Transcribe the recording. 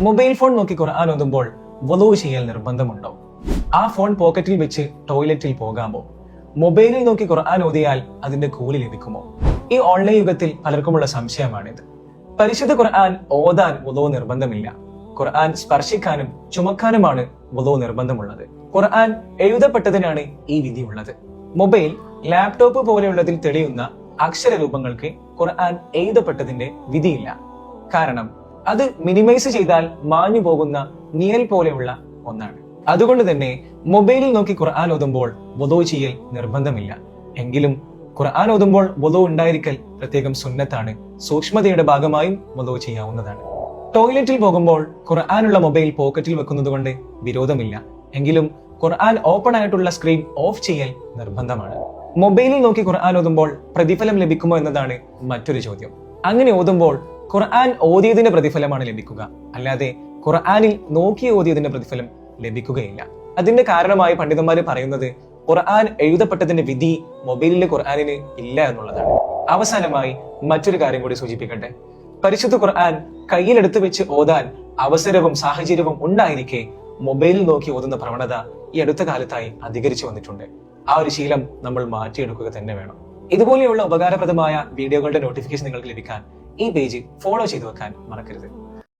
Mobile phone നോക്കി ഖുർആൻ ഓതുമ്പോൾ വുളൂ ചെയ്യൽ നിർബന്ധമുണ്ടോ? ആ ഫോൺ പോക്കറ്റിൽ വെച്ച് ടോയ്ലറ്റിൽ പോകാമോ? മൊബൈലിൽ നോക്കി ഖുർആൻ ഓതിയാൽ അതിന്റെ കൂലി ലഭിക്കുമോ? ഈ ഓൺലൈൻ യുഗത്തിൽ പലർക്കുമുള്ള സംശയമാണിത്. പരിശുദ്ധ ഖുർആൻ ഓതാൻ വുളൂ നിർബന്ധമില്ല. ഖുർആൻ സ്പർശിക്കാനും ചുമക്കാനുമാണ് വുളൂ നിർബന്ധമുള്ളത്. ഖുർആൻ എഴുതപ്പെട്ടതിനാണ് ഈ വിധിയുള്ളത്. മൊബൈൽ, ലാപ്ടോപ്പ് പോലെയുള്ളതിൽ തെളിയുന്ന അക്ഷരരൂപങ്ങൾക്ക് ഖുർആൻ എഴുതപ്പെട്ടതിന്റെ വിധിയില്ല. കാരണം അത് മിനിമൈസ് ചെയ്താൽ മാഞ്ഞു പോകുന്ന നിഴൽ പോലെയുള്ള ഒന്നാണ്. അതുകൊണ്ട് തന്നെ മൊബൈലിൽ നോക്കി ഖുർആൻ ഓതുമ്പോൾ വുളൂ ചെയ്യൽ നിർബന്ധമില്ല. എങ്കിലും ഖുർആൻ ഓതുമ്പോൾ വുളൂ ഉണ്ടായിരിക്കൽ പ്രത്യേകം സുന്നത്താണ്. സൂക്ഷ്മതയുടെ ഭാഗമായും വുളൂ ചെയ്യാവുന്നതാണ്. ടോയ്ലറ്റിൽ പോകുമ്പോൾ ഖുർആനുള്ള മൊബൈൽ പോക്കറ്റിൽ വെക്കുന്നത് കൊണ്ട് വിരോധമില്ല. എങ്കിലും ഖുർആൻ ഓപ്പൺ ആയിട്ടുള്ള സ്ക്രീൻ ഓഫ് ചെയ്യൽ നിർബന്ധമാണ്. മൊബൈലിൽ നോക്കി ഖുർആൻ ഓതുമ്പോൾ പ്രതിഫലം ലഭിക്കുമോ എന്നതാണ് മറ്റൊരു ചോദ്യം. അങ്ങനെ ഓതുമ്പോൾ ഖുർആൻ ഓതിയതിന്റെ പ്രതിഫലമാണ് ലഭിക്കുക, അല്ലാതെ ഖുർആനിൽ നോക്കി ഓതിയതിന്റെ പ്രതിഫലം ലഭിക്കുകയില്ല. അതിന്റെ കാരണമായി പണ്ഡിതന്മാര് പറയുന്നത് ഖുർആൻ എഴുതപ്പെട്ടതിന്റെ വിധി മൊബൈലിലെ ഖുർആനിന് ഇല്ല എന്നുള്ളതാണ്. അവസാനമായി മറ്റൊരു കാര്യം കൂടി സൂചിപ്പിക്കട്ടെ. പരിശുദ്ധ ഖുർആൻ കയ്യിലെടുത്ത് വെച്ച് ഓതാൻ അവസരവും സാഹചര്യവും ഉണ്ടായിരിക്കെ മൊബൈലിൽ നോക്കി ഓതുന്ന പ്രവണത ഈ അടുത്ത കാലത്തായി അധികരിച്ചു വന്നിട്ടുണ്ട്. ആ ഒരു ശീലം നമ്മൾ മാറ്റിയെടുക്കുക തന്നെ വേണം. ഇതുപോലെയുള്ള ഉപകാരപ്രദമായ വീഡിയോകളുടെ നോട്ടിഫിക്കേഷൻ നിങ്ങൾക്ക് ലഭിക്കാൻ ഈ പേജ് ഫോളോ ചെയ്തു വെക്കാൻ മറക്കരുത്.